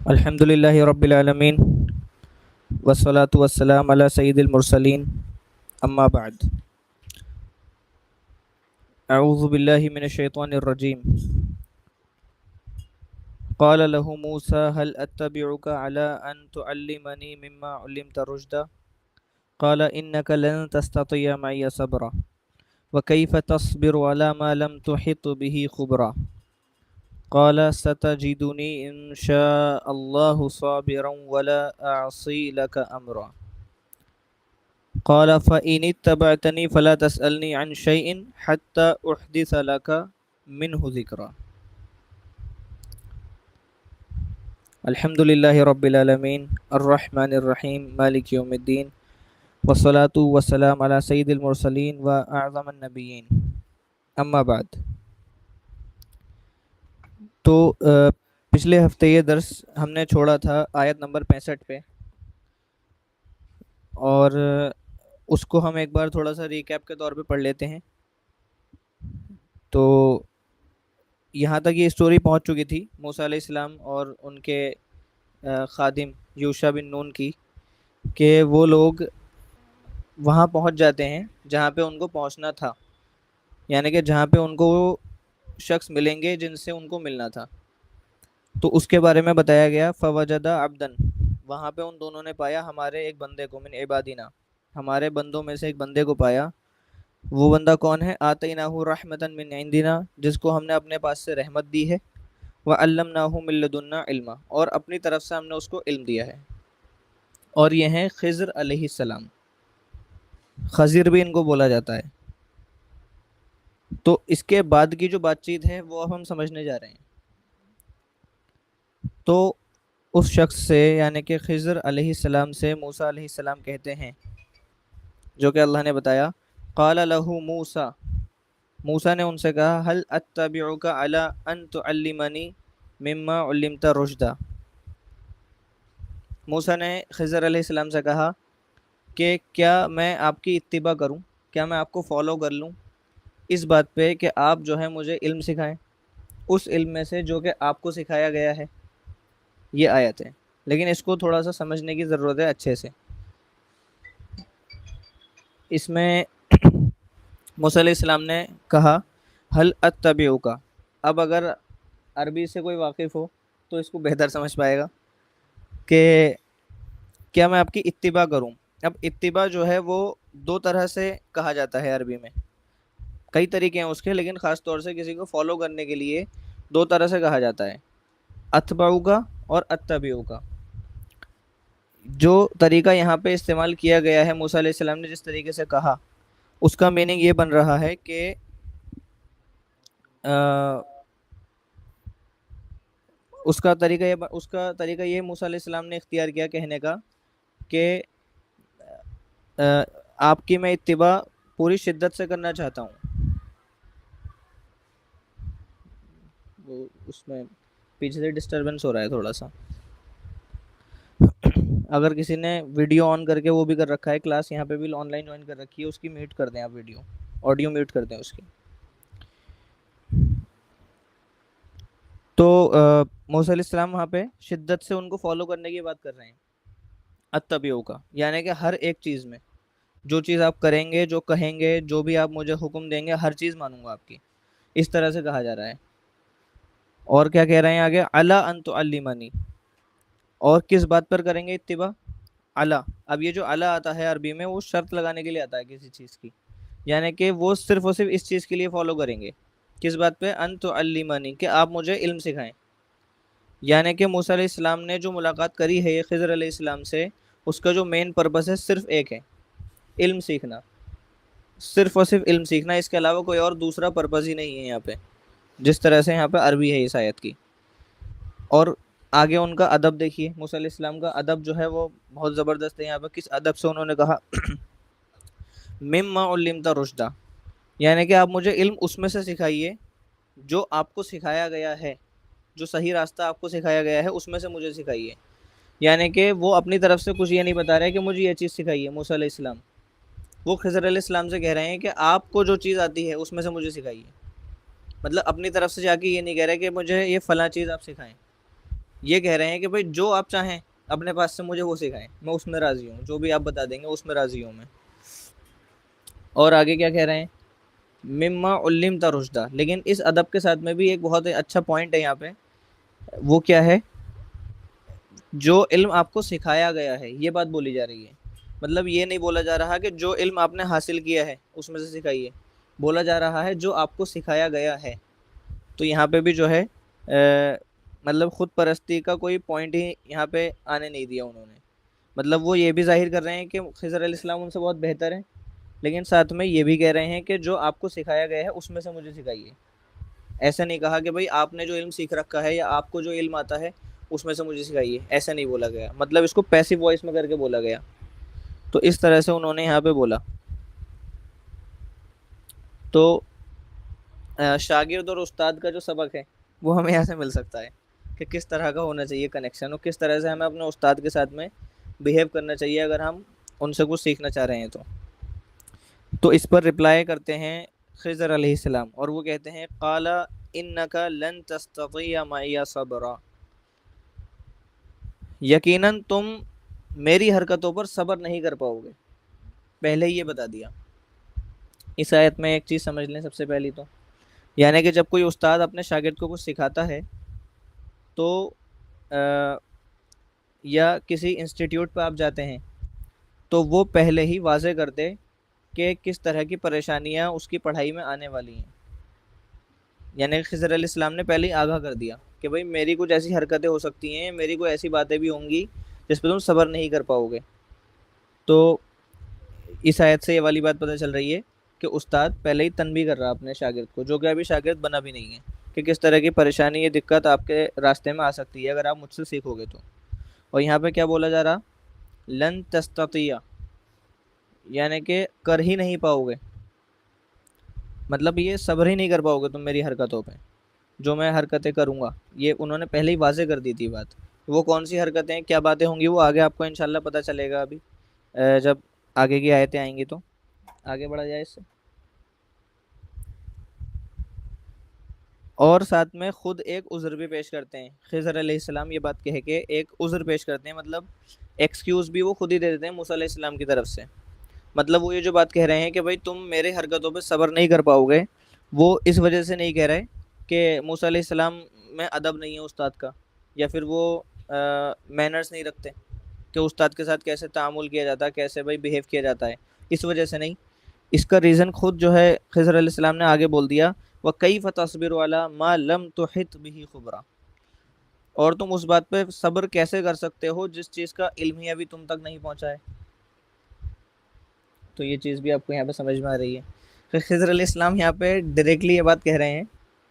الحمد لله رب العالمين والصلاة والسلام على سيد المرسلين أما بعد. أعوذ بالله من الشيطان الرجيم. قال له موسى هل أتبعك على أن تعلمني مما علمت رشدا قال إنك لن تستطيع معي صبرا وكيف تصبر على ما لم تحط به خبرا قال ستجدني إن شاء الله صابرا ولا أعصي لك أمرا قال فإن اتبعتني فلا تسألني عن شيء حتى أحدث لك منه ذكرا. الحمد لله رب العالمين الرحمن الرحيم مالك يوم الدين والصلاة والسلام على سيد المرسلين وأعظم النبيين أما بعد. تو پچھلے ہفتے یہ درس ہم نے چھوڑا تھا آیت نمبر 65 پہ، اور اس کو ہم ایک بار تھوڑا سا ریکیپ کے طور پہ پڑھ لیتے ہیں. تو یہاں تک یہ اسٹوری پہنچ چکی تھی موسیٰ علیہ السلام اور ان کے خادم یوشع بن نون کی، کہ وہ لوگ وہاں پہنچ جاتے ہیں جہاں پہ ان کو پہنچنا تھا، یعنی کہ جہاں پہ ان کو وہ شخص ملیں گے جن سے ان کو ملنا تھا. تو اس کے بارے میں بتایا گیا فوجد عبدن، وہاں پہ ان دونوں نے پایا ہمارے ایک بندے کو، من عبادنا، ہمارے بندوں میں سے ایک بندے کو پایا. وہ بندہ کون ہے؟ آتیناہ رحمتا من عندنا، جس کو ہم نے اپنے پاس سے رحمت دی ہے، وعلمناہ من لدنا علما، اور اپنی طرف سے ہم نے اس کو علم دیا ہے. اور یہ ہیں خضر علیہ السلام، خضر بھی ان کو بولا جاتا ہے. تو اس کے بعد کی جو بات چیت ہے وہ اب ہم سمجھنے جا رہے ہیں. تو اس شخص سے یعنی کہ خضر علیہ السلام سے موسیٰ علیہ السلام کہتے ہیں، جو کہ اللہ نے بتایا، قال له موسیٰ، موسیٰ نے ان سے کہا، هل اتبعک علی ان تعلمنی مما علمت رشدا. موسیٰ نے خضر علیہ السلام سے کہا کہ کیا میں آپ کی اتباع کروں، کیا میں آپ کو فالو کر لوں اس بات پہ کہ آپ جو ہے مجھے علم سکھائیں، اس علم میں سے جو کہ آپ کو سکھایا گیا ہے. یہ آیت ہے، لیکن اس کو تھوڑا سا سمجھنے کی ضرورت ہے اچھے سے. اس میں موسیٰ علیہ السلام نے کہا حل اتبعک. اب اگر عربی سے کوئی واقف ہو تو اس کو بہتر سمجھ پائے گا کہ کیا میں آپ کی اتباع کروں. اب اتباع جو ہے وہ دو طرح سے کہا جاتا ہے عربی میں، کئی طریقے ہیں اس کے، لیکن خاص طور سے کسی کو فالو کرنے کے لیے دو طرح سے کہا جاتا ہے، اتبعو کا اور اتبعو کا. جو طریقہ یہاں پہ استعمال کیا گیا ہے موسیٰ علیہ السلام نے جس طریقے سے کہا، اس کا میننگ یہ بن رہا ہے کہ اس کا طریقہ یہ موسیٰ علیہ السلام نے اختیار کیا کہنے کا کہ آپ کی میں اتباع پوری شدت سے کرنا چاہتا ہوں. اس میں پیچھے سے ڈسٹربنس ہو رہا ہے تھوڑا سا. اگر کسی نے ویڈیو آن کر کے وہ بھی کر رکھا ہے، کلاس یہاں پہ بھی آن لائن جوائن کر رکھی ہے، اس کی میوٹ کر دیں آپ، ویڈیو آڈیو میوٹ کر دیں اس کی. تو موسیٰ علیہ السلام وہاں پہ شدت سے ان کو فالو کرنے کی بات کر رہے ہیں، اتبعو کا، یعنی کہ ہر ایک چیز میں جو چیز آپ کریں گے، جو کہیں گے، جو بھی آپ مجھے حکم دیں گے، ہر چیز مانوں گا آپ کی، اس طرح سے کہا جا رہا ہے. اور کیا کہہ رہے ہیں آگے، علی ان تعلمنی، اور کس بات پر کریں گے اتباع؟ علی. اب یہ جو علی آتا ہے عربی میں وہ شرط لگانے کے لیے آتا ہے کسی چیز کی، یعنی کہ وہ صرف اور صرف اس چیز کے لیے فالو کریں گے. کس بات پہ؟ ان تعلمنی، کہ آپ مجھے علم سکھائیں. یعنی کہ موسیٰ علیہ السلام نے جو ملاقات کری ہے خضر علیہ السلام سے، اس کا جو مین پرپس ہے صرف ایک ہے، علم سیکھنا، صرف اور صرف علم سیکھنا. اس کے علاوہ کوئی اور دوسرا پرپس ہی نہیں ہے یہاں پہ، جس طرح سے یہاں پہ عربی ہے اس آیت کی. اور آگے ان کا ادب دیکھیے، موسیٰ علیہ السلام کا ادب جو ہے وہ بہت زبردست ہے. یہاں پہ کس ادب سے انہوں نے کہا مما علمت رشدا، یعنی کہ آپ مجھے علم اس میں سے سکھائیے جو آپ کو سکھایا گیا ہے، جو صحیح راستہ آپ کو سکھایا گیا ہے اس میں سے مجھے سکھائیے. یعنی کہ وہ اپنی طرف سے کچھ یہ نہیں بتا رہے کہ مجھے یہ چیز سکھائیے. موسیٰ علیہ السلام وہ خضر علیہ السلام سے کہہ رہے ہیں کہ آپ کو جو چیز آتی ہے اس میں سے مجھے سکھائیے. مطلب اپنی طرف سے جا کے یہ نہیں کہہ رہے کہ مجھے یہ فلاں چیز آپ سکھائیں، یہ کہہ رہے ہیں کہ بھائی جو آپ چاہیں اپنے پاس سے مجھے وہ سکھائیں، میں اس میں راضی ہوں، جو بھی آپ بتا دیں گے اس میں راضی ہوں میں۔ اور آگے کیا کہہ رہے ہیں، مما علمت رشدا، لیکن اس ادب کے ساتھ میں بھی ایک بہت اچھا پوائنٹ ہے یہاں پہ، وہ کیا ہے، جو علم آپ کو سکھایا گیا ہے، یہ بات بولی جا رہی ہے۔ مطلب یہ نہیں بولا جا رہا کہ جو علم آپ نے حاصل کیا ہے اس میں سے سکھائیے، بولا جا رہا ہے جو آپ کو سکھایا گیا ہے۔ تو یہاں پہ بھی جو ہے مطلب خود پرستی کا کوئی پوائنٹ ہی یہاں پہ آنے نہیں دیا انہوں نے۔ مطلب وہ یہ بھی ظاہر کر رہے ہیں کہ خضر علیہ السلام ان سے بہت بہتر ہیں، لیکن ساتھ میں یہ بھی کہہ رہے ہیں کہ جو آپ کو سکھایا گیا ہے اس میں سے مجھے سکھائیے۔ ایسا نہیں کہا کہ بھائی آپ نے جو علم سیکھ رکھا ہے یا آپ کو جو علم آتا ہے اس میں سے مجھے سکھائیے، ایسا نہیں بولا گیا، مطلب اس کو پیسو وائس میں کر کے بولا گیا۔ تو اس طرح سے انہوں نے یہاں پہ بولا۔ تو شاگرد اور استاد کا جو سبق ہے وہ ہمیں یہاں سے مل سکتا ہے کہ کس طرح کا ہونا چاہیے کنیکشن، اور کس طرح سے ہمیں اپنے استاد کے ساتھ میں بیہیو کرنا چاہیے اگر ہم ان سے کچھ سیکھنا چاہ رہے ہیں تو اس پر رپلائی کرتے ہیں خضر علیہ السلام، اور وہ کہتے ہیں قال انک لن تستطیع معی صبرا، یقیناً تم میری حرکتوں پر صبر نہیں کر پاؤ گے، پہلے ہی یہ بتا دیا۔ اس آیت میں ایک چیز سمجھ لیں سب سے پہلی تو، یعنی کہ جب کوئی استاد اپنے شاگرد کو کچھ سکھاتا ہے تو یا کسی انسٹیٹیوٹ پہ آپ جاتے ہیں تو وہ پہلے ہی واضح کر دے کہ کس طرح کی پریشانیاں اس کی پڑھائی میں آنے والی ہیں۔ یعنی خضر علیہ السلام نے پہلے ہی آگاہ کر دیا کہ بھائی میری کچھ ایسی حرکتیں ہو سکتی ہیں، میری کوئی ایسی باتیں بھی ہوں گی جس پہ تم صبر نہیں کر پاؤ گے۔ تو اس آیت سے یہ والی بات پتہ چل رہی ہے کہ استاد پہلے ہی تنبیہ کر رہا اپنے شاگرد کو، جو کہ ابھی شاگرد بنا بھی نہیں ہے، کہ کس طرح کی پریشانی یہ دقت آپ کے راستے میں آ سکتی ہے اگر آپ مجھ سے سیکھو گے تو۔ اور یہاں پہ کیا بولا جا رہا، لن تستطیع، یعنی کہ کر ہی نہیں پاؤ گے، مطلب یہ صبر ہی نہیں کر پاؤ گے تم میری حرکتوں پہ، جو میں حرکتیں کروں گا۔ یہ انہوں نے پہلے ہی واضح کر دی تھی بات، وہ کون سی حرکتیں کیا باتیں ہوں گی وہ آگے آپ کو انشاءاللہ پتہ چلے گا ابھی جب آگے کی آیتیں آئیں گی۔ تو آگے بڑھا جائے اس سے، اور ساتھ میں خود ایک عذر بھی پیش کرتے ہیں خضر علیہ السلام، یہ بات کہہ کے ایک عذر پیش کرتے ہیں، مطلب ایکسکیوز بھی وہ خود ہی دے دیتے ہیں موسیٰ علیہ السلام کی طرف سے۔ مطلب وہ یہ جو بات کہہ رہے ہیں کہ بھائی تم میرے حرکتوں پہ صبر نہیں کر پاؤ گے، وہ اس وجہ سے نہیں کہہ رہے کہ موسیٰ علیہ السلام میں ادب نہیں ہے استاد کا، یا پھر وہ مینرز نہیں رکھتے کہ استاد کے ساتھ کیسے تعامل کیا جاتا ہے، کیسے بھائی بیہیو کیا جاتا ہے، اس وجہ سے نہیں۔ اس کا ریزن خود جو ہے خضر علیہ السلام نے آگے بول دیا، وَكَيْفَ تَصْبِرُ عَلَى مَا لَمْ تُحِطْ بِهِ خُبْرًا، اور تم اس بات پہ صبر کیسے کر سکتے ہو جس چیز کا علم ہی ابھی تم تک نہیں پہنچا ہے۔ تو یہ چیز بھی آپ کو یہاں پہ سمجھ میں آ رہی ہے کہ خضر علیہ السلام یہاں پہ ڈائریکٹلی یہ بات کہہ رہے ہیں،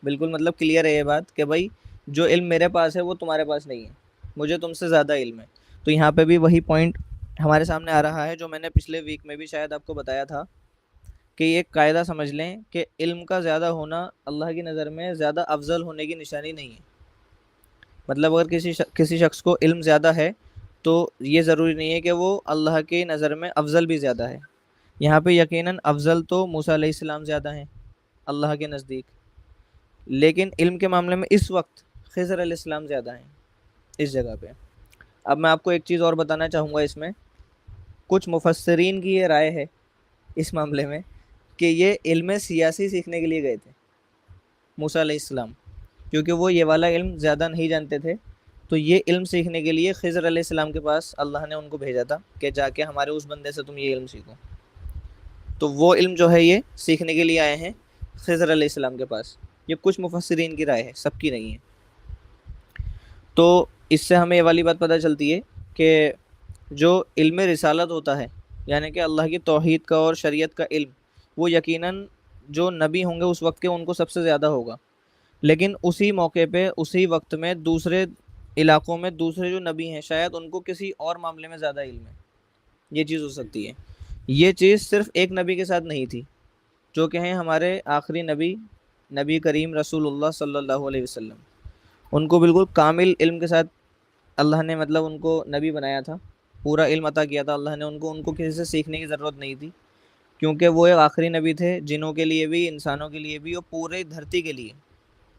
بالکل مطلب کلیئر ہے یہ بات کہ بھائی جو علم میرے پاس ہے وہ تمہارے پاس نہیں ہے، مجھے تم سے زیادہ علم ہے۔ تو یہاں پہ بھی وہی پوائنٹ ہمارے سامنے آ رہا ہے جو میں نے پچھلے ویک میں بھی شاید آپ کو بتایا تھا کہ یہ قاعدہ سمجھ لیں کہ علم کا زیادہ ہونا اللہ کی نظر میں زیادہ افضل ہونے کی نشانی نہیں ہے۔ مطلب اگر کسی شخص کو علم زیادہ ہے تو یہ ضروری نہیں ہے کہ وہ اللہ کی نظر میں افضل بھی زیادہ ہے۔ یہاں پہ یقیناً افضل تو موسیٰ علیہ السلام زیادہ ہیں اللہ کے نزدیک، لیکن علم کے معاملے میں اس وقت خضر علیہ السلام زیادہ ہیں اس جگہ پہ۔ اب میں آپ کو ایک چیز اور بتانا چاہوں گا، اس میں کچھ مفسرین کی یہ رائے ہے اس معاملے میں کہ یہ علم سیاسی سیکھنے کے لیے گئے تھے موسیٰ علیہ السلام، کیونکہ وہ یہ والا علم زیادہ نہیں جانتے تھے، تو یہ علم سیکھنے کے لیے خضر علیہ السلام کے پاس اللہ نے ان کو بھیجا تھا کہ جا کے ہمارے اس بندے سے تم یہ علم سیکھو۔ تو وہ علم جو ہے یہ سیکھنے کے لیے آئے ہیں خضر علیہ السلام کے پاس۔ یہ کچھ مفسرین کی رائے ہے، سب کی نہیں ہے۔ تو اس سے ہمیں یہ والی بات پتہ چلتی ہے کہ جو علم رسالت ہوتا ہے، یعنی کہ اللہ کی توحید کا اور شریعت کا علم، وہ یقیناً جو نبی ہوں گے اس وقت کے ان کو سب سے زیادہ ہوگا، لیکن اسی موقع پہ اسی وقت میں دوسرے علاقوں میں دوسرے جو نبی ہیں شاید ان کو کسی اور معاملے میں زیادہ علم ہے، یہ چیز ہو سکتی ہے۔ یہ چیز صرف ایک نبی کے ساتھ نہیں تھی، جو کہ ہیں ہمارے آخری نبی، نبی کریم رسول اللہ صلی اللہ علیہ وسلم، ان کو بالکل کامل علم کے ساتھ اللہ نے مطلب ان کو نبی بنایا تھا، پورا علم عطا کیا تھا اللہ نے ان کو کسی سے سیکھنے کی ضرورت نہیں تھی، کیونکہ وہ ایک آخری نبی تھے جنوں کے لیے بھی، انسانوں کے لیے بھی، اور پورے دھرتی کے لیے،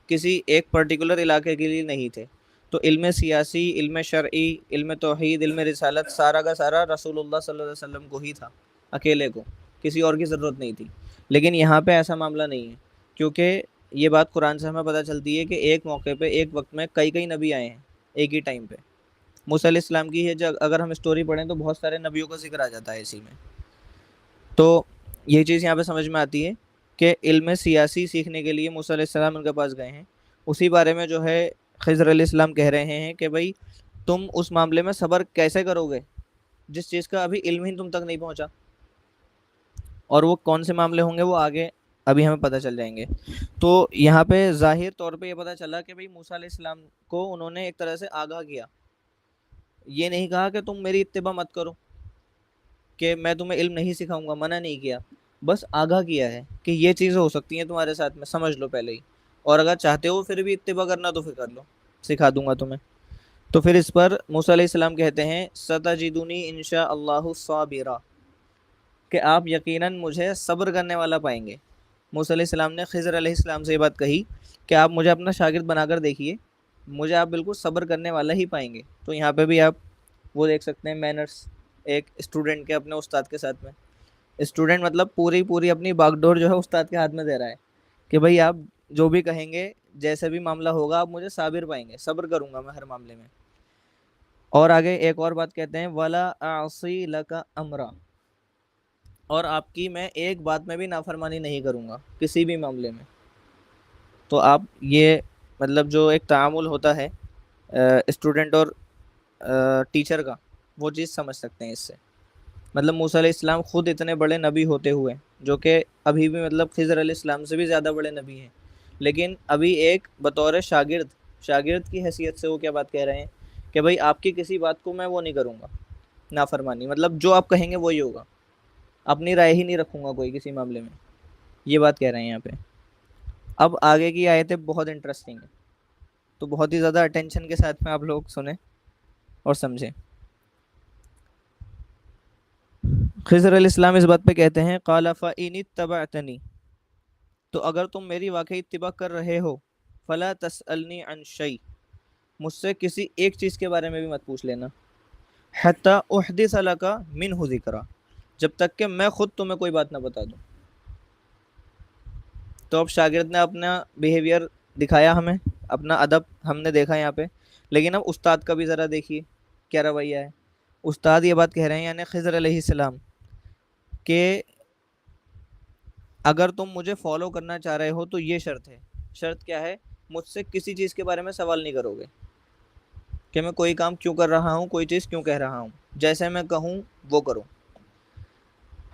کسی ایک پرٹیکولر علاقے کے لیے نہیں تھے۔ تو علم سیاسی، علم شرعی، علم توحید، علم رسالت، سارا کا سارا رسول اللہ صلی اللہ علیہ وسلم کو ہی تھا، اکیلے کو، کسی اور کی ضرورت نہیں تھی. لیکن یہاں پہ ایسا معاملہ نہیں ہے، کیونکہ یہ بات قرآن سے ہمیں پتہ چلتی ہے کہ ایک موقع پہ ایک وقت میں کئی کئی نبی آئے ہیں ایک ہی ٹائم پہ. موسیٰ علیہ السلام کی ہے، اگر ہم اسٹوری پڑھیں تو بہت سارے نبیوں کا ذکر آ جاتا ہے اسی میں. تو یہ چیز یہاں پہ سمجھ میں آتی ہے کہ علم سیاسی سیکھنے کے لیے موسیٰ علیہ السلام ان کے پاس گئے ہیں. اسی بارے میں جو ہے خضر علیہ السلام کہہ رہے ہیں کہ بھائی تم اس معاملے میں صبر کیسے کرو گے جس چیز کا ابھی علم ہی تم تک نہیں پہنچا، اور وہ کون سے معاملے ہوں گے وہ آگے ابھی ہمیں پتہ چل جائیں گے. تو یہاں پہ ظاہر طور پہ یہ پتہ چلا کہ بھائی موسیٰ علیہ السلام کو انہوں نے ایک طرح سے آگاہ کیا. یہ نہیں کہا کہ تم میری اتباع مت کرو، کہ میں تمہیں علم نہیں سکھاؤں گا، منع نہیں کیا، بس آگاہ کیا ہے کہ یہ چیزیں ہو سکتی ہیں تمہارے ساتھ میں، سمجھ لو پہلے ہی، اور اگر چاہتے ہو پھر بھی اتباع کرنا تو پھر کر لو، سکھا دوں گا تمہیں. تو پھر اس پر موسیٰ علیہ السلام کہتے ہیں ستجدنی انشاء اللہ صابرا، کہ آپ یقیناً مجھے صبر کرنے والا پائیں گے. موسیٰ علیہ السلام نے خضر علیہ السلام سے یہ بات کہی کہ آپ مجھے اپنا شاگرد بنا کر دیکھیے، مجھے آپ بالکل صبر کرنے والا ہی پائیں گے. تو یہاں پہ بھی آپ وہ دیکھ سکتے ہیں مینرس ایک اسٹوڈنٹ کے اپنے استاد کے ساتھ میں. اسٹوڈنٹ مطلب پوری اپنی باغ ڈور جو ہے استاد کے ہاتھ میں دے رہا ہے کہ بھائی آپ جو بھی کہیں گے، جیسے بھی معاملہ ہوگا، آپ مجھے صابر پائیں گے، صبر کروں گا میں ہر معاملے میں. اور آگے ایک اور بات کہتے ہیں وَلَا أَعْصِي لَكَ أَمْرًا، اور آپ کی میں ایک بات میں بھی نافرمانی نہیں کروں گا کسی بھی معاملے میں. تو آپ یہ مطلب جو ایک تعامل ہوتا ہے اسٹوڈنٹ اور ٹیچر کا، وہ چیز سمجھ سکتے ہیں اس سے. مطلب موسیٰ علیہ السلام خود اتنے بڑے نبی ہوتے ہوئے، جو کہ ابھی بھی مطلب خضر علیہ السلام سے بھی زیادہ بڑے نبی ہیں، لیکن ابھی ایک بطور شاگرد کی حیثیت سے وہ کیا بات کہہ رہے ہیں کہ بھائی آپ کی کسی بات کو میں وہ نہیں کروں گا نافرمانی، مطلب جو آپ کہیں گے وہی ہوگا، اپنی رائے ہی نہیں رکھوں گا کوئی کسی معاملے میں. یہ بات کہہ رہے ہیں یہاں پہ. اب آگے کی آیتیں بہت انٹرسٹنگ ہیں، تو بہت ہی زیادہ اٹینشن کے ساتھ میں آپ لوگ سنیں اور سمجھیں. خضر علیہ السلام اس بات پہ کہتے ہیں قال فإن اتبعتنی، تو اگر تم میری واقعی اتباع کر رہے ہو، فلا تسألنی عن شیء، مجھ سے کسی ایک چیز کے بارے میں بھی مت پوچھ لینا، حتی احدث لک منہ ذکرا، جب تک کہ میں خود تمہیں کوئی بات نہ بتا دوں. تو اب شاگرد نے اپنا بیہیویئر دکھایا ہمیں، اپنا ادب ہم نے دیکھا یہاں پہ، لیکن اب استاد کا بھی ذرا دیکھیے کیا رویہ ہے. استاد یہ بات کہہ رہے ہیں یعنی خضر علیہ السلام کہ اگر تم مجھے فالو کرنا چاہ رہے ہو تو یہ شرط ہے. شرط کیا ہے؟ مجھ سے کسی چیز کے بارے میں سوال نہیں کرو گے کہ میں کوئی کام کیوں کر رہا ہوں، کوئی چیز کیوں کہہ رہا ہوں، جیسے میں کہوں وہ کرو.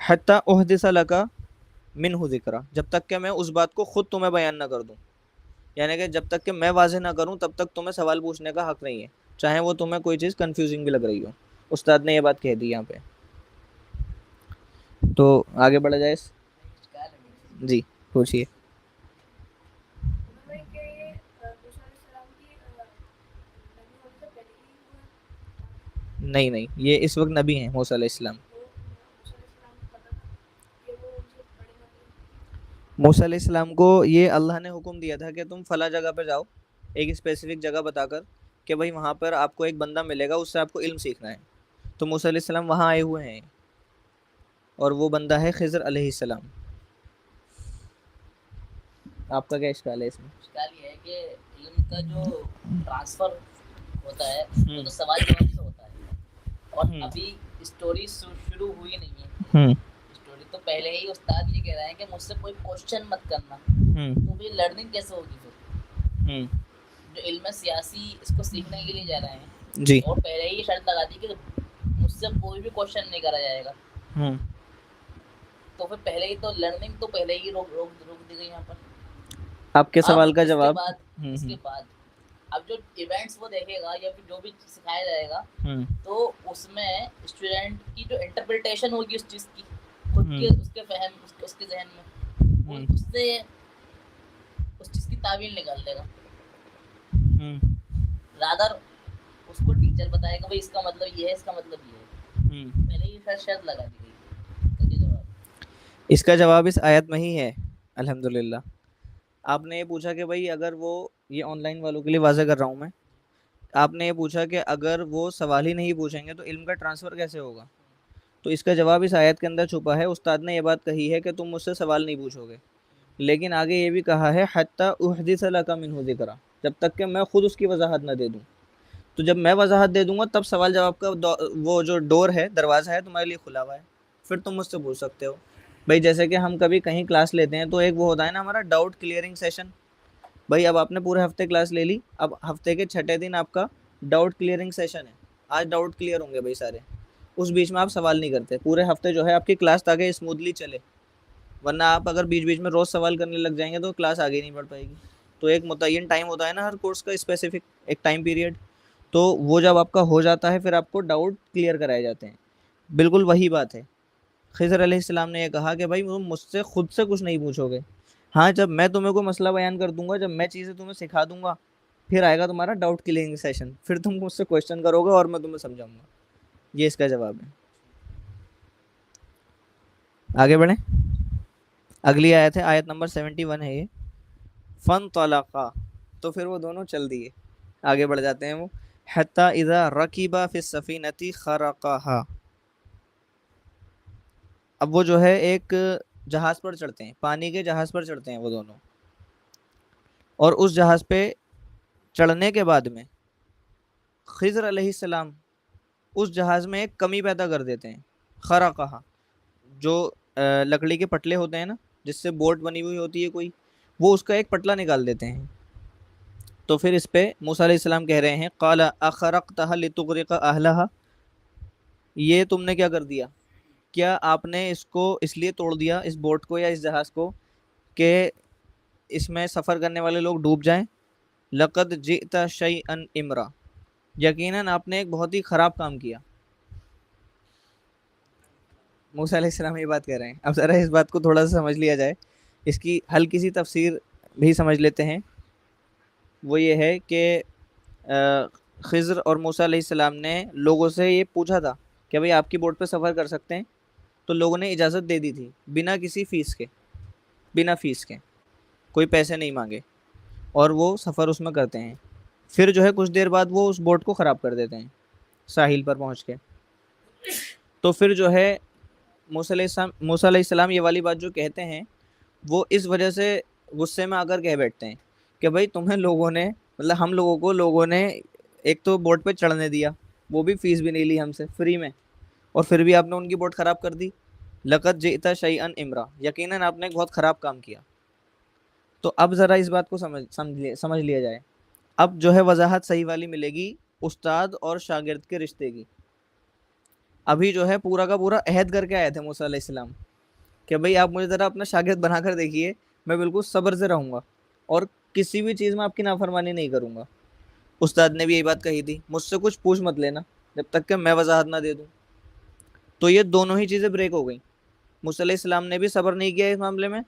حتی احدث لک منہ ذکرا، جب تک کہ میں اس بات کو خود تمہیں بیان نہ کر دوں، یعنی کہ جب تک کہ میں واضح نہ کروں تب تک تمہیں سوال پوچھنے کا حق نہیں ہے، چاہے وہ تمہیں کوئی چیز کنفیوزنگ بھی لگ رہی ہو. استاد نے یہ بات کہہ دی یہاں پہ. تو آگے بڑھا جائے. جی پوچھیے. نہیں یہ اس وقت نبی ہیں موسیٰ علیہ السلام. موسیٰ علیہ السلام کو یہ اللہ نے حکم دیا تھا کہ تم فلاں جگہ پہ جاؤ، ایک اسپیسیفک جگہ بتا کر کہ بھائی وہاں پر آپ کو ایک بندہ ملے گا، اس سے آپ کو علم سیکھنا ہے. تو موسیٰ علیہ السلام وہاں آئے ہوئے ہیں، اور وہ بندہ ہے خضر علیہ السلام. آپ کا کیا اشکال ہے اس میں؟ اشکال یہ ہے کہ علم کا جو ٹرانسفر ہوتا ہے وہ تو سوال جواب سے ہوتا ہے، اور ابھی اسٹوری شروع ہوئی نہیں ہے. اسٹوری تو پہلے ہی استاد یہ کہہ رہے ہیں کہ مجھ سے کوئی کوشچن مت کرنا، تو بھی لرننگ کیسے ہوگی پھر؟ جو علم سیاسی اس کو سیکھنے کے لیے جا رہے ہیں جی، اور پہلے ہی شرط لگا دی کہ مجھ سے کوئی بھی کوشچن نہیں کرا جائے گا، تو پھر پہلے ہی تو لرننگ تو پہلے ہی روک دی گئی یہاں پر. آپ کے سوال کا اس جواب. کے بعد اب جو ایونٹس وہ دیکھے گا یا پھر جو بھی سکھایا جائے گا، تو اس میں اسٹوڈنٹ کی جو انٹرپریٹیشن ہوگی اس چیز کی، خود کے اس کے فہم اس کے ذہن میں، وہ اس سے اس چیز کی تعویل نکال دے گا. رادر اس کو ٹیچر بتائے گا بھائی اس کا مطلب یہ ہے، اس کا مطلب یہ ہے. پہلے ہی شرط لگا دی گئی. اس کا جواب اس آیت میں ہی ہے الحمدللہ. آپ نے یہ پوچھا کہ بھائی اگر وہ، یہ آن لائن والوں کے لیے واضح کر رہا ہوں میں، آپ نے یہ پوچھا کہ اگر وہ سوال ہی نہیں پوچھیں گے تو علم کا ٹرانسفر کیسے ہوگا، تو اس کا جواب اس آیت کے اندر چھپا ہے. استاد نے یہ بات کہی ہے کہ تم مجھ سے سوال نہیں پوچھو گے، لیکن آگے یہ بھی کہا ہے حتی احدث لک منہ ذکرا، جب تک کہ میں خود اس کی وضاحت نہ دے دوں. تو جب میں وضاحت دے دوں گا تب سوال جواب کا وہ جو ڈور ہے، دروازہ ہے، تمہارے لیے کھلا ہوا ہے، پھر تم مجھ سے پوچھ سکتے ہو. بھائی جیسے کہ ہم کبھی کہیں کلاس لیتے ہیں تو ایک وہ ہوتا ہے نا ہمارا ڈاؤٹ کلیئرنگ سیشن. بھائی اب آپ نے پورے ہفتے کلاس لے لی، اب ہفتے کے چھٹے دن آپ کا ڈاؤٹ کلیئرنگ سیشن ہے. آج ڈاؤٹ کلیئر ہوں گے بھائی سارے. اس بیچ میں آپ سوال نہیں کرتے پورے ہفتے، جو ہے آپ کی کلاس تاکہ اسموتھلی چلے، ورنہ آپ اگر بیچ بیچ میں روز سوال کرنے لگ جائیں گے تو کلاس آگے نہیں بڑھ پائے گی. تو ایک متعین ٹائم ہوتا ہے نا ہر کورس کا، اسپیسیفک ایک ٹائم پیریڈ، تو وہ جب آپ کا ہو جاتا ہے پھر آپ کو ڈاؤٹ کلیئر کرائے جاتے ہیں. بالکل وہی بات ہے. خضر علیہ السلام نے یہ کہا کہ بھائی تم مجھ سے خود سے کچھ نہیں پوچھو گے. ہاں جب میں تمہیں کوئی مسئلہ بیان کر دوں گا، جب میں چیزیں تمہیں سکھا دوں گا، پھر آئے گا تمہارا ڈاؤٹ کلیئرنگ سیشن، پھر تم مجھ سے کویشچن کرو گے اور میں تمہیں سمجھاؤں گا. یہ اس کا جواب ہے. آگے بڑھیں. اگلی آیت ہے آیت نمبر 71 ہے یہ. فن طلقا، تو پھر وہ دونوں چل دیے. آگے بڑھ جاتے ہیں وہ. حتی اذا رکبا فی السفینۃ خرقھا، اب وہ جو ہے ایک جہاز پر چڑھتے ہیں، پانی کے جہاز پر چڑھتے ہیں وہ دونوں، اور اس جہاز پہ چڑھنے کے بعد میں خضر علیہ السلام اس جہاز میں ایک کمی پیدا کر دیتے ہیں. خرقھا، جو لکڑی کے پٹلے ہوتے ہیں نا جس سے بوٹ بنی ہوئی ہوتی ہے کوئی، وہ اس کا ایک پٹلا نکال دیتے ہیں. تو پھر اس پہ موسیٰ علیہ السلام کہہ رہے ہیں قال اخرقتها لتغرق اہلها، یہ تم نے کیا کر دیا، کیا آپ نے اس کو اس لیے توڑ دیا، اس بوٹ کو یا اس جہاز کو، کہ اس میں سفر کرنے والے لوگ ڈوب جائیں. لقد جئت شیئا امرا، یقیناً آپ نے ایک بہت ہی خراب کام کیا. موسیٰ علیہ السلام یہ بات کہہ رہے ہیں. اب ذرا اس بات کو تھوڑا سا سمجھ لیا جائے، اس کی ہلکی سی تفسیر بھی سمجھ لیتے ہیں. وہ یہ ہے کہ خضر اور موسیٰ علیہ السلام نے لوگوں سے یہ پوچھا تھا کہ بھئی آپ کی بوٹ پہ سفر کر سکتے ہیں، تو لوگوں نے اجازت دے دی تھی بنا کسی فیس کے، بنا فیس کے، کوئی پیسے نہیں مانگے، اور وہ سفر اس میں کرتے ہیں. پھر جو ہے کچھ دیر بعد وہ اس بوٹ کو خراب کر دیتے ہیں ساحل پر پہنچ کے. تو پھر جو ہے موسیٰ علیہ السلام یہ والی بات جو کہتے ہیں وہ اس وجہ سے غصے میں آ کر کہہ بیٹھتے ہیں کہ بھائی تمہیں لوگوں نے، مطلب ہم لوگوں کو لوگوں نے ایک تو بوٹ پہ چڑھنے دیا، وہ بھی فیس بھی نہیں لی ہم سے، فری میں، اور پھر بھی آپ نے ان کی بوٹ خراب کر دی. لقد جئت شیئا امرا، یقیناً آپ نے ایک بہت خراب کام کیا. تو اب ذرا اس بات کو سمجھ لیا جائے. اب جو ہے وضاحت صحیح والی ملے گی استاد اور شاگرد کے رشتے کی. ابھی جو ہے پورا کا پورا عہد کر کے آئے تھے موسیٰ علیہ السلام کہ بھئی آپ مجھے ذرا اپنا شاگرد بنا کر دیکھیے، میں بالکل صبر سے رہوں گا اور کسی بھی چیز میں آپ کی نافرمانی نہیں کروں گا. استاد نے بھی یہی بات کہی تھی، مجھ سے کچھ پوچھ مت لینا جب تک کہ میں وضاحت نہ دے دوں. تو یہ دونوں ہی چیزیں بریک ہو گئیں. موسیٰ علیہ السلام نے بھی صبر نہیں کیا اس معاملے میں،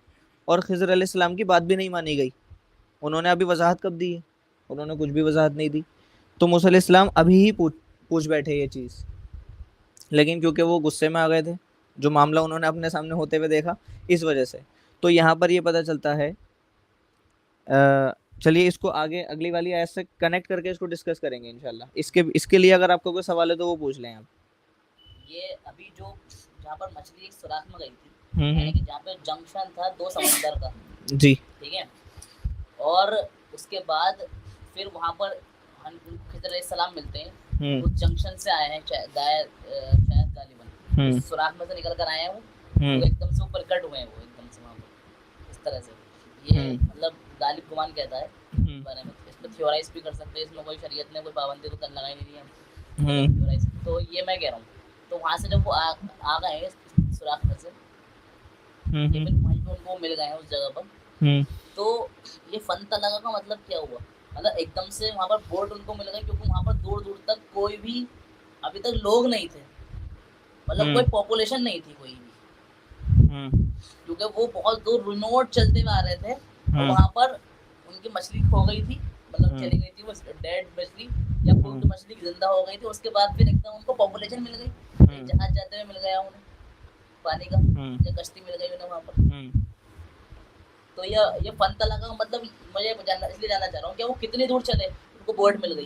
اور خضر علیہ السلام کی بات بھی نہیں مانی گئی. انہوں نے ابھی وضاحت کب دی ہے؟ انہوں نے کچھ بھی وضاحت نہیں دی. تو موسیٰ علیہ السلام ابھی ہی پوچھ بیٹھے یہ چیز، لیکن کیونکہ وہ غصے میں آ گئے تھے، جو معاملہ انہوں نے اپنے سامنے ہوتے ہوئے دیکھا، اس وجہ سے. تو یہاں پر یہ پتہ چلتا ہے. چلیے اس کو آگے اگلی والی آیت سے کنیکٹ کر کے اس کو ڈسکس کریں گے انشاءاللہ. اس کے لیے اگر آپ کو کوئی سوال ہے تو وہ پوچھ لیں آپ. یہ ابھی جو جہاں پر مچھلی ایک سوراخ میں گئی تھی، یعنی کہ جہاں پہ جنکشن تھا دو سمندر کا، جی ٹھیک ہے، اور اس کے بعد پھر وہاں پر خضر علیہ السلام ملتے ہیں، اس جنکشن سے آئے ہیں شاید غالباً سوراخ میں سے نکل کر آئے ہیں وہ ایک دم سے اوپر کٹ ہوئے ہیں، وہ ایک دم سے وہاں پر اس طرح سے. یہ مطلب غالب گمان کہتا ہے بارے میں، اس پہ تھیورائز بھی کر سکتے ہیں، اس میں کوئی شریعت نے کوئی پابندی تو لگائی نہیں ہے. تو یہ میں کہہ رہا ہوں. تو وہاں سے جب وہ آ گئے ہیں سوراخ میں سے، وہیں پہ ان کو مل گئے ہیں اس جگہ پر. تو یہ فن طلقہ کا مطلب کیا ہوا؟ مطلب ایک دم سے وہاں پر بوٹ ان کو مل گئی، کیونکہ وہاں پر دور دور تک کوئی بھی ابھی تک لوگ نہیں تھے، مطلب کوئی پاپولیشن نہیں تھی کوئی بھی، کیونکہ وہ بہت دور ریموٹ چلتے ہوئے آ رہے تھے، اور وہاں پر ان کی مچھلی کھو گئی تھی، مطلب چلی گئی تھی وہ ڈیڈ مچھلی، یا کوئی تو مچھلی زندہ ہو گئی تھی. اس کے بعد پھر ایک دم ان کو پاپولیشن مل گئی، جہاز جاتے ہوئے مل گیا انہیں پانی کا، یا کشتی مل گئی انہیں وہاں پر. تو یہ فن طلقہ کا مطلب مجھے اس لیے جاننا چاہ رہا ہوں کہ وہ کتنی دور چلے ان کو بوٹ مل گئی.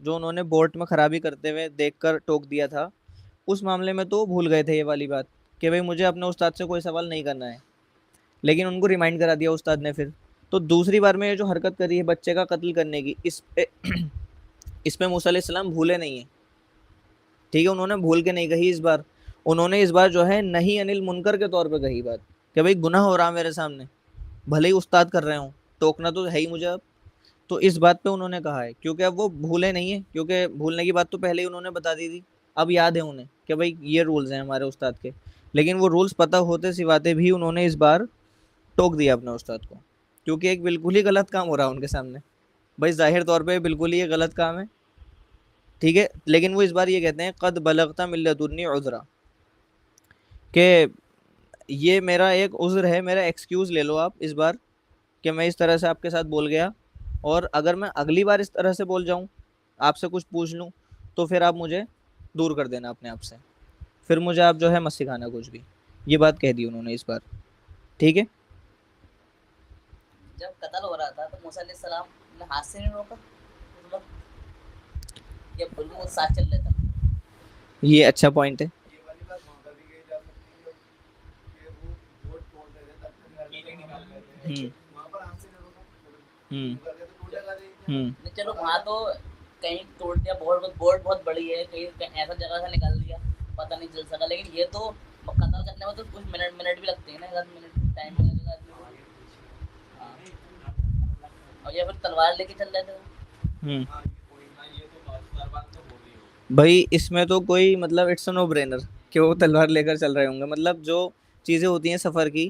جو انہوں نے بورڈ میں خرابی کرتے ہوئے دیکھ کر ٹوک دیا تھا، اس معاملے میں تو بھول گئے تھے یہ والی بات کہ بھائی مجھے اپنے استاد سے کوئی سوال نہیں کرنا ہے، لیکن ان کو ریمائنڈ کرا دیا استاد نے پھر. تو دوسری بار میں یہ جو حرکت کری ہے بچے کا قتل کرنے کی، اس پہ موسیٰ علیہ السلام بھولے نہیں ہیں. ٹھیک ہے، انہوں نے بھول کے نہیں کہی اس بار، انہوں نے اس بار جو ہے نہیں انل منکر کے طور پہ کہی بات کہ بھائی گناہ ہو رہا میرے سامنے، بھلے ہی استاد کر رہے ہوں، ٹوکنا تو ہے ہی مجھے اب. تو اس بات پہ انہوں نے کہا ہے کیونکہ اب وہ بھولے نہیں ہیں، کیونکہ بھولنے کی بات تو پہلے ہی انہوں نے بتا دی تھی، اب یاد ہے انہیں کہ بھائی یہ رولز ہیں ہمارے استاد کے. لیکن وہ رولز پتہ ہوتے سواتے بھی انہوں نے اس بار ٹوک دیا اپنے استاد کو، کیونکہ ایک بالکل ہی غلط کام ہو رہا ہے ان کے سامنے. بھائی ظاہر طور پہ بالکل ہی یہ غلط کام ہے، ٹھیک ہے، لیکن وہ اس بار یہ کہتے ہیں قد بلغت من لدنی عذرا، کہ یہ میرا ایک عذر ہے، میرا ایکسکیوز لے لو آپ اس بار کہ میں اس طرح سے آپ کے ساتھ بول گیا، اور اگر میں اگلی بار اس طرح سے بول جاؤں، آپ سے کچھ پوچھ لوں، تو پھر آپ مجھے دور کر دینا اپنے آپ سے، پھر مجھے آپ جو ہے مت سکھانا کچھ بھی. یہ بات کہہ دی انہوں نے اس بار. ٹھیک ہے. جب قتل ہو رہا تھا تو موسیٰ علیہ السلام نے ہاتھ سے نہیں روکا اس وقت، یا بالکل ساتھ چل رہا تھا؟ یہ اچھا پوائنٹ ہے. چلو وہاں تو کہیں توڑ دیا، بورڈ بہت بڑی ہے، کہیں ایسا جگہ سے نکال دیا پتہ نہیں چل سکا، لیکن یہ تو قتل کرنے میں تو کچھ منٹ بھی لگتے ہیں نا، 10 منٹ ٹائم بھی لگے گا. اور یہ پھر تلوار لے کے چل رہے تھے. بھائی اس میں تو کوئی مطلب اٹس نو برینر کہ وہ تلوار لے کر چل رہے ہوں گے. مطلب جو چیزیں ہوتی ہیں سفر کی،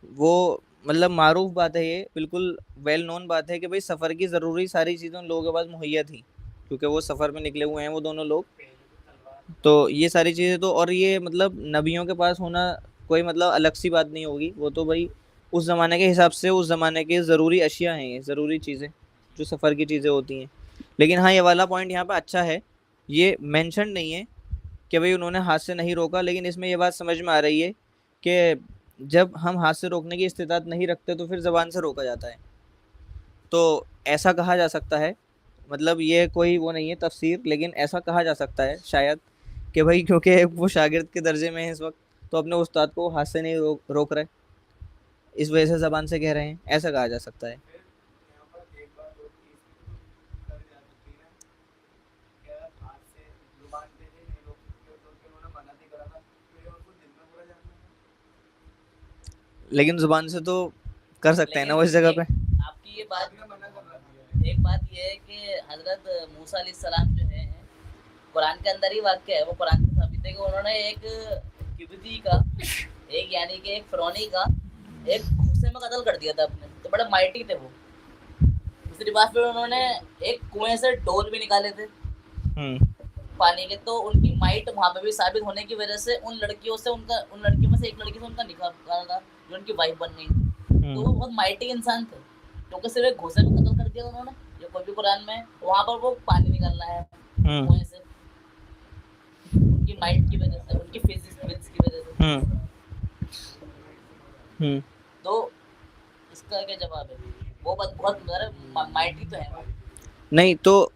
وہ مطلب معروف بات ہے، یہ بالکل ویل نون بات ہے کہ بھائی سفر کی ضروری ساری چیزیں ان لوگوں کے پاس مہیا تھیں، کیونکہ وہ سفر میں نکلے ہوئے ہیں وہ دونوں لوگ. تو یہ ساری چیزیں تو، اور یہ مطلب نبیوں کے پاس ہونا کوئی مطلب الگ سی بات نہیں ہوگی، وہ تو بھائی اس زمانے کے حساب سے اس زمانے کے ضروری اشیاء ہیں، یہ ضروری چیزیں جو سفر کی چیزیں ہوتی ہیں. لیکن ہاں یہ والا پوائنٹ یہاں پہ اچھا ہے، یہ مینشن نہیں ہے کہ بھئی انہوں نے ہاتھ سے نہیں روکا، لیکن اس میں یہ بات سمجھ میں آ رہی ہے کہ جب ہم ہاتھ سے روکنے کی استطاعت نہیں رکھتے تو پھر زبان سے روکا جاتا ہے. تو ایسا کہا جا سکتا ہے، مطلب یہ کوئی وہ نہیں ہے تفسیر، لیکن ایسا کہا جا سکتا ہے شاید کہ بھائی کیونکہ وہ شاگرد کے درجے میں ہیں اس وقت، تو اپنے استاد کو ہاتھ سے نہیں روک رہے، اس وجہ سے زبان سے کہہ رہے ہیں، ایسا کہا جا سکتا ہے. لیکن زبان سے تو کر سکتے ہیں نا وہ اس جگہ پہ. آپ کی یہ بات، ایک بات یہ ہے کہ حضرت موسیٰ علیہ السلام جو ہے قرآن کے اندر ہی واقع ہے، وہ قرآن سے ثابت ہے کہ انہوں نے ایک کبتی کا، ایک یعنی کہ ایک فرعونی کا ایک غصے میں قتل کر دیا تھا اپنے، تو بڑے مائٹی تھے وہ. دوسری بات پھر انہوں نے ایک کنویں سے ڈول بھی نکالے تھے پانی کے، تو ان کی مائٹ وہاں پہ بھی ثابت ہونے کی وجہ سے ان لڑکیوں میں سے ایک لڑکی سے ان کا نکاح کرا تھا جو ان کی وائف بن گئی. تو وہ بہت مائٹی انسان تھے، کیونکہ صرف ایک گھوسے میں قتل کر دیا انہوں نے. جو کوئی بھی قرآن میں وہاں پر وہ پانی نکالنا ہے کنویں سے، ان کی مائٹ کی وجہ سے، ان کی فزکس کی وجہ سے. تو اس کا کیا جواب ہے؟ وہ بہت مائٹی تو ہے. نہیں تو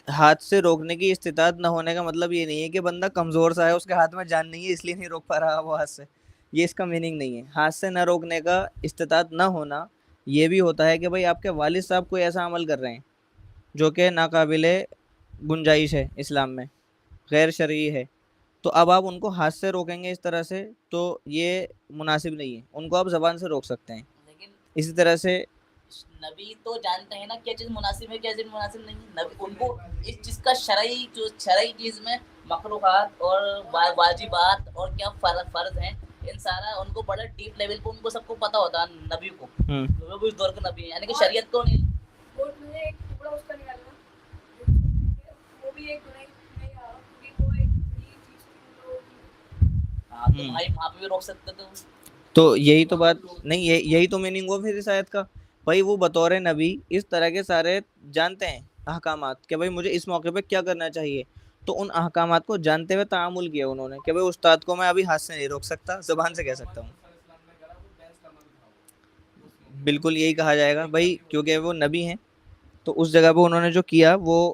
ہاتھ سے روکنے کی استطاعت نہ ہونے کا مطلب یہ نہیں ہے کہ بندہ کمزور سا ہے، اس کے ہاتھ میں جان نہیں ہے اس لیے نہیں روک پا رہا وہ ہاتھ سے، یہ اس کا میننگ نہیں ہے. ہاتھ سے نہ روکنے کا استطاعت نہ ہونا یہ بھی ہوتا ہے کہ بھائی آپ کے والد صاحب کوئی ایسا عمل کر رہے ہیں جو کہ ناقابل گنجائش ہے، اسلام میں غیر شرعی ہے، تو اب آپ ان کو ہاتھ سے روکیں گے اس طرح سے تو یہ مناسب نہیں ہے. ان کو آپ زبان سے روک سکتے ہیں. لیکن اسی طرح سے نبی تو جانتے ہیں نا کیا چیز مناسب ہے کیا چیز مناسب نہیں. نبی ان کو اس چیز کا شرعی چیز میں مخلوقات اور واجبات اور کیا فرض ہیں، ان سارا ان کو بڑے ڈیپ لیول پہ ان کو سب کو پتہ ہوتا ہے نبی کو. وہ اس دور کے نبی ہیں، یعنی کہ شریعت کو نہیں. اور مجھے ایک ٹکڑا اس کا نکالنا، وہ بھی ایک نہیں آ کیونکہ وہ ایک چیز ہاں تو بھائی وہاں پہ بھی روک سکتے تھے. تو یہی تو بات نہیں، یہی تو میننگ ہوا پھر اس آیت کا. بھائی وہ بطور نبی اس طرح کے سارے جانتے ہیں احکامات کہ بھائی مجھے اس موقع پہ کیا کرنا چاہیے، تو ان احکامات کو جانتے ہوئے تعامل کیا انہوں نے کہ بھائی استاد کو میں ابھی ہاتھ سے نہیں روک سکتا، زبان سے کہہ سکتا ہوں. بالکل یہی کہا جائے گا بھائی، کیونکہ وہ نبی ہیں تو اس جگہ پہ انہوں نے جو کیا وہ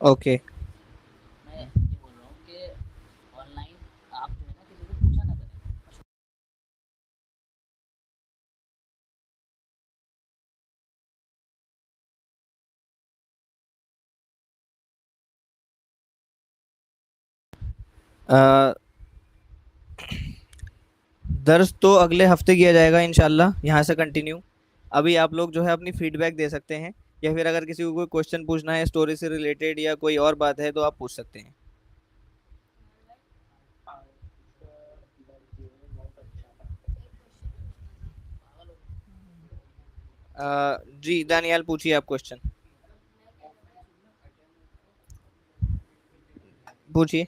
اوکے. میں یہ بول رہا ہوں کہ آن لائن آپ جو ہے نا کسی سے پوچھا نہ کریں. درس تو اگلے ہفتے کیا جائے گا انشاءاللہ یہاں سے کنٹینیو. ابھی آپ لوگ جو ہے اپنی فیڈ بیک دے سکتے ہیں, یا پھر اگر کسی کو کوئی کوشچن پوچھنا ہے اسٹوری سے ریلیٹڈ یا کوئی اور بات ہے تو آپ پوچھ سکتے ہیں. جی دانیال پوچھیے آپ کوشچن پوچھیے.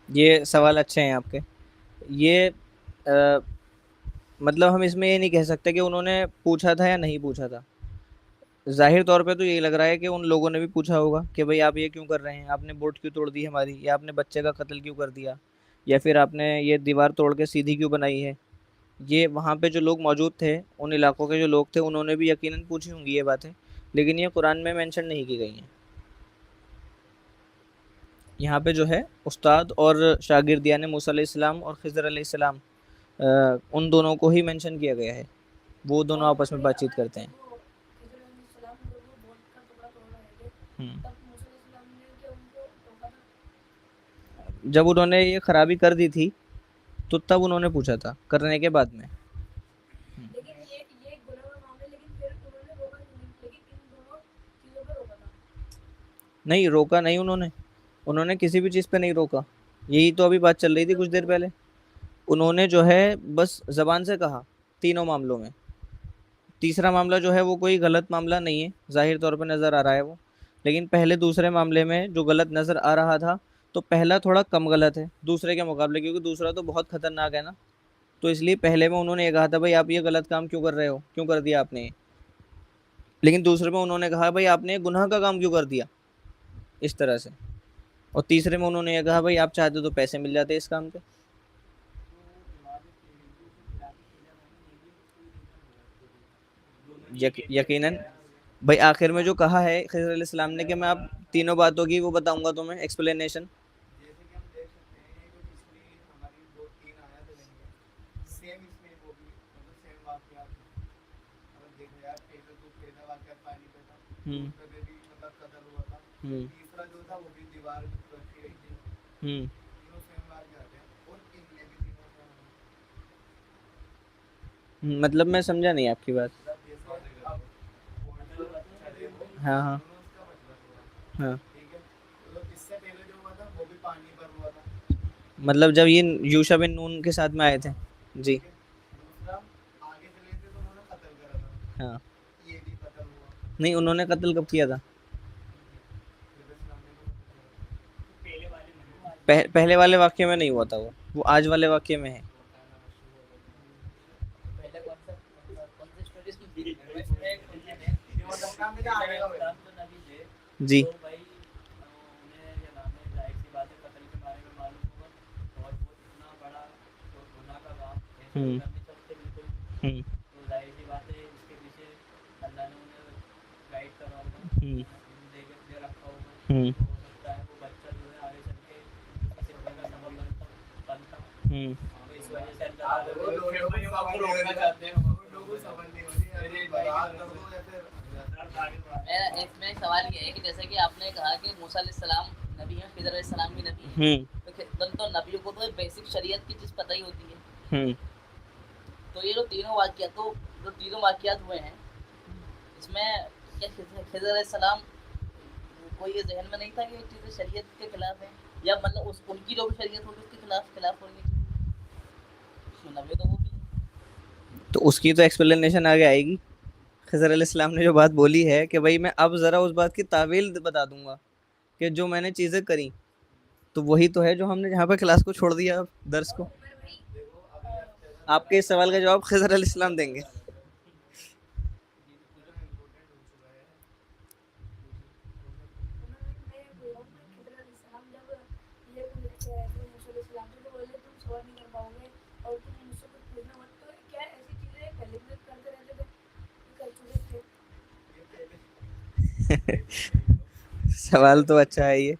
یہ سوال اچھے ہیں آپ کے. یہ مطلب ہم اس میں یہ نہیں کہہ سکتے کہ انہوں نے پوچھا تھا یا نہیں پوچھا تھا. ظاہر طور پہ تو یہی لگ رہا ہے کہ ان لوگوں نے بھی پوچھا ہوگا کہ بھئی آپ یہ کیوں کر رہے ہیں, آپ نے بوٹ کیوں توڑ دی ہماری, یا آپ نے بچے کا قتل کیوں کر دیا, یا پھر آپ نے یہ دیوار توڑ کے سیدھی کیوں بنائی ہے. یہ وہاں پہ جو لوگ موجود تھے, ان علاقوں کے جو لوگ تھے, انہوں نے بھی یقیناً پوچھی ہوں گی یہ باتیں, لیکن یہ قرآن میں مینشن نہیں کی گئی ہیں. یہاں پہ جو ہے استاد اور شاگرد یعنی موسیٰ علیہ السلام اور خضر علیہ السلام, ان دونوں کو ہی مینشن کیا گیا ہے. وہ دونوں آپس میں بات چیت کرتے ہیں. جب انہوں نے یہ خرابی کر دی تھی تو تب انہوں نے پوچھا تھا, کرنے کے بعد میں. نہیں روکا نہیں انہوں نے کسی بھی چیز پہ نہیں روکا. یہی تو ابھی بات چل رہی تھی کچھ دیر پہلے. انہوں نے جو ہے بس زبان سے کہا تینوں معاملوں میں. تیسرا معاملہ جو ہے وہ کوئی غلط معاملہ نہیں ہے, ظاہر طور پہ نظر آ رہا ہے وہ, لیکن پہلے دوسرے معاملے میں جو غلط نظر آ رہا تھا تو پہلا تھوڑا کم غلط ہے دوسرے کے مقابلے, کیونکہ دوسرا تو بہت خطرناک ہے نا. تو اس لیے پہلے میں انہوں نے یہ کہا تھا بھائی آپ یہ غلط کام کیوں کر رہے ہو, کیوں کر دیا آپ نے یہ. لیکن دوسرے میں انہوں نے کہا بھائی آپ نے گناہ کا کام کیوں کر دیا, اس طرح سے. اور تیسرے میں انہوں نے یہ کہا بھائی آپ چاہتے تو پیسے مل جاتے اس کام کے. یقیناً بھائی آخر میں جو کہا ہے خضر علیہ السلام نے کہ میں آپ تینوں باتوں کی وہ بتاؤں گا تمہیں ایکسپلینیشن. مطلب میں سمجھا نہیں آپ کی بات. ہاں ہاں ہاں. مطلب جب یہ یوشع بن نون کے ساتھ میں آئے تھے. جی ہاں. نہیں انہوں نے قتل کب کیا تھا؟ پہلے والے واقعے میں نہیں ہوا تھا, وہ آج والے واقعے میں ہے. جی ہوں ہوں ہوں ہوں ہوں. اس میں سوال یہ ہے کہ جیسے کہ آپ نے کہا کہ موسیٰ علیہ السلام نبی ہیں, خضر علیہ السلام بھی نبی ہیں, تو نبیوں کو تو بیسک شریعت کی چیز پتہ ہی ہوتی ہے. تو یہ جو تینوں واقعات ہوئے ہیں, اس میں کیا خضر علیہ السلام کو یہ ذہن میں نہیں تھا کہ یہ چیزیں شریعت کے خلاف ہیں, یا مطلب ان کی جو بھی شریعت ہوگی اس کے خلاف ہوگی. نبی تو وہ بھی تو اس کی تو ایکسپلینیشن آگے آئے گی. خضر علیہ السلام نے جو بات بولی ہے کہ بھائی میں اب ذرا اس بات کی تعویل بتا دوں گا کہ جو میں نے چیزیں کری تو وہی تو ہے جو ہم نے یہاں پہ کلاس کو چھوڑ دیا درس کو. آپ کے اس سوال کا جواب خضر علیہ السلام دیں گے. سوال تو اچھا ہے یہ,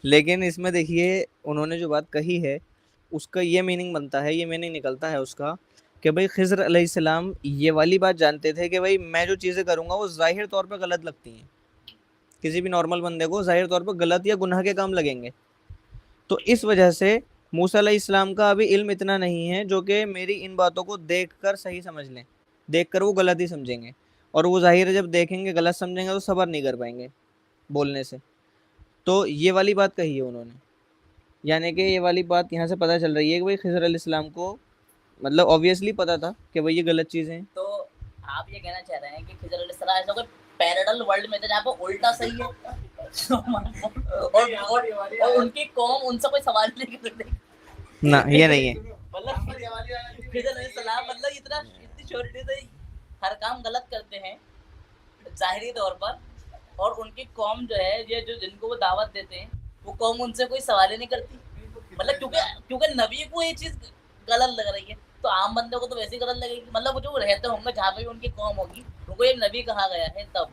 لیکن اس میں دیکھیے انہوں نے جو بات کہی ہے اس کا یہ میننگ بنتا ہے, یہ میننگ نکلتا ہے اس کا کہ بھائی خضر علیہ السلام یہ والی بات جانتے تھے کہ بھائی میں جو چیزیں کروں گا وہ ظاہر طور پہ غلط لگتی ہیں, کسی بھی نارمل بندے کو ظاہر طور پہ غلط یا گناہ کے کام لگیں گے. تو اس وجہ سے موسیٰ علیہ السلام کا ابھی علم اتنا نہیں ہے جو کہ میری ان باتوں کو دیکھ کر صحیح سمجھ لیں, دیکھ کر وہ غلط ہی سمجھیں گے, اور وہ ظاہر ہے جب دیکھیں گے غلط سمجھیں گے تو صبر نہیں کر پائیں گے بولنے سے. تو یہ والی بات کہی ہے انہوں نے, یعنی کہ یہ والی بات یہاں سے پتہ چل رہی ہے کہ بھائی خضر علیہ السلام کو مطلب آبویسلی پتہ تھا کہ بھائی یہ غلط چیزیں ہیں. تو آپ یہ کہنا چاہ رہے ہیں کہ خضر علیہ السلام ایسا کوئی پیرالل ورلڈ میں تھا جہاں پہ الٹا صحیح ہے اور ان کی قوم ان سے کوئی سوال نہیں کرتے. نہ یہ نہیں ہے. مطلب خضر علیہ السلام مطلب اتنی شیورٹی سے ہر کام غلط کرتے ہیں ظاہری طور پر, اور ان کی قوم جو ہے یہ جو جن کو وہ دعوت دیتے ہیں وہ قوم ان سے کوئی سوال ہی نہیں کرتی. مطلب کیونکہ نبی کو یہ چیز غلط لگ رہی ہے تو عام بندے کو تو ویسے ہی غلط لگے گی. مطلب وہ جو رہتے ہوں گے جہاں پہ بھی ان کی قوم ہوگی ان کو ایک نبی کہا گیا ہے تب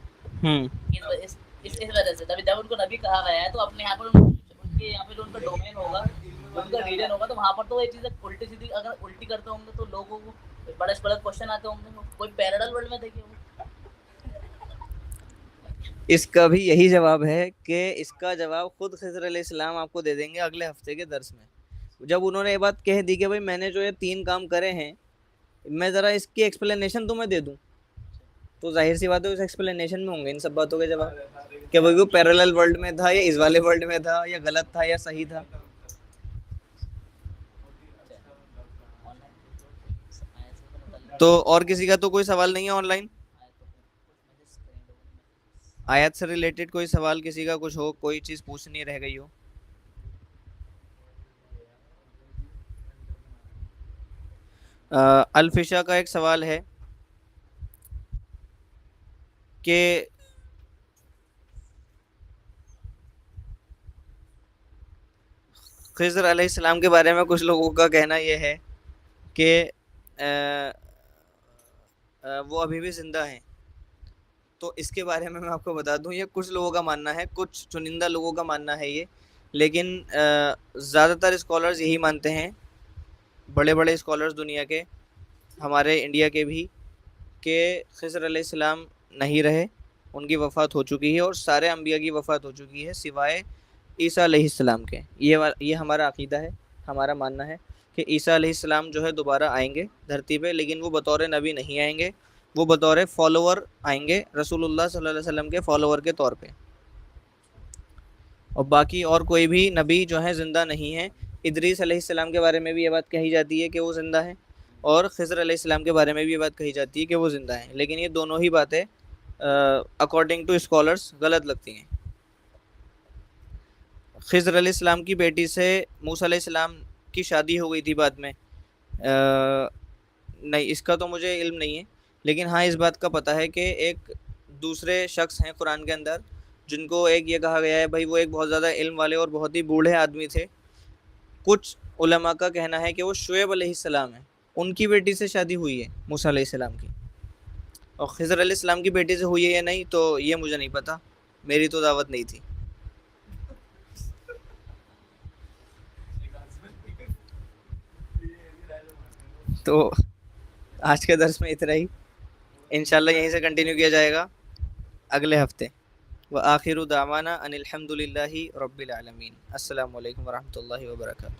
اس وجہ سے جب ان کو نبی کہا گیا ہے تو اپنے یہاں پر ان کے یہاں پہ جو ان کا ڈومین ہوگا ان کا ریجن ہوگا تو وہاں پر تو یہ چیزیں الٹی سیدھی اگر الٹی کرتے ہوں گے تو لوگوں کو بڑے بڑے کوشچن آتے ہوں گے. کوئی پیرالل ورلڈ میں دیکھے ہوں. اس کا بھی یہی جواب ہے کہ اس کا جواب خود خضر علیہ السلام آپ کو دے دیں گے اگلے ہفتے کے درس میں. جب انہوں نے یہ بات کہہ دی کہ بھائی میں نے جو یہ 3 کام کرے ہیں میں ذرا اس کی ایکسپلینیشن تمہیں دے دوں, تو ظاہر سی بات ہے اس ایکسپلینیشن میں ہوں گے ان سب باتوں کے جواب کہ بھائی وہ پیرالل ورلڈ میں تھا یا اس والے ورلڈ میں تھا یا غلط تھا یا صحیح تھا. تو اور کسی کا تو کوئی سوال نہیں ہے آن لائن؟ آیت سے ریلیٹڈ کوئی سوال کسی کا کچھ ہو, کوئی چیز پوچھنی رہ گئی ہو؟ الفشا کا ایک سوال ہے کہ خضر علیہ السلام کے بارے میں کچھ لوگوں کا کہنا یہ ہے کہ وہ ابھی بھی زندہ ہیں. تو اس کے بارے میں آپ کو بتا دوں یہ کچھ لوگوں کا ماننا ہے, کچھ چنندہ لوگوں کا ماننا ہے یہ, لیکن زیادہ تر اسکالرز یہی مانتے ہیں, بڑے بڑے اسکالرز دنیا کے, ہمارے انڈیا کے بھی, کہ خضر علیہ السلام نہیں رہے, ان کی وفات ہو چکی ہے اور سارے انبیاء کی وفات ہو چکی ہے سوائے عیسیٰ علیہ السلام کے. یہ ہمارا عقیدہ ہے, ہمارا ماننا ہے کہ عیسیٰ علیہ السلام جو ہے دوبارہ آئیں گے دھرتی پہ, لیکن وہ بطور نبی نہیں آئیں گے, وہ بطور فالوور آئیں گے, رسول اللہ صلی اللہ علیہ وسلم کے فالوور کے طور پہ. اور باقی اور کوئی بھی نبی جو ہے زندہ نہیں ہے. ادریس علیہ السلام کے بارے میں بھی یہ بات کہی جاتی ہے کہ وہ زندہ ہیں, اور خضر علیہ السلام کے بارے میں بھی یہ بات کہی جاتی ہے کہ وہ زندہ ہیں, لیکن یہ دونوں ہی باتیں اکارڈنگ ٹو اسکالرس غلط لگتی ہیں. خضر علیہ السلام کی بیٹی سے موسیٰ علیہ السلام کی شادی ہو گئی تھی بعد میں, نہیں اس کا تو مجھے علم نہیں ہے, لیکن ہاں اس بات کا پتہ ہے کہ ایک دوسرے شخص ہیں قرآن کے اندر جن کو ایک یہ کہا گیا ہے بھائی وہ ایک بہت زیادہ علم والے اور بہت ہی بوڑھے آدمی تھے. کچھ علماء کا کہنا ہے کہ وہ شعیب علیہ السلام ہیں, ان کی بیٹی سے شادی ہوئی ہے موسیٰ علیہ السلام کی, اور خضر علیہ السلام کی بیٹی سے ہوئی ہے یا نہیں تو یہ مجھے نہیں پتہ, میری تو دعوت نہیں تھی. تو آج کے درس میں اتنا ہی, انشاءاللہ یہیں سے کنٹینیو کیا جائے گا اگلے ہفتے. وآخر دعوانا ان الحمد للہ رب العالمین. السلام علیکم ورحمۃ اللہ وبرکاتہ.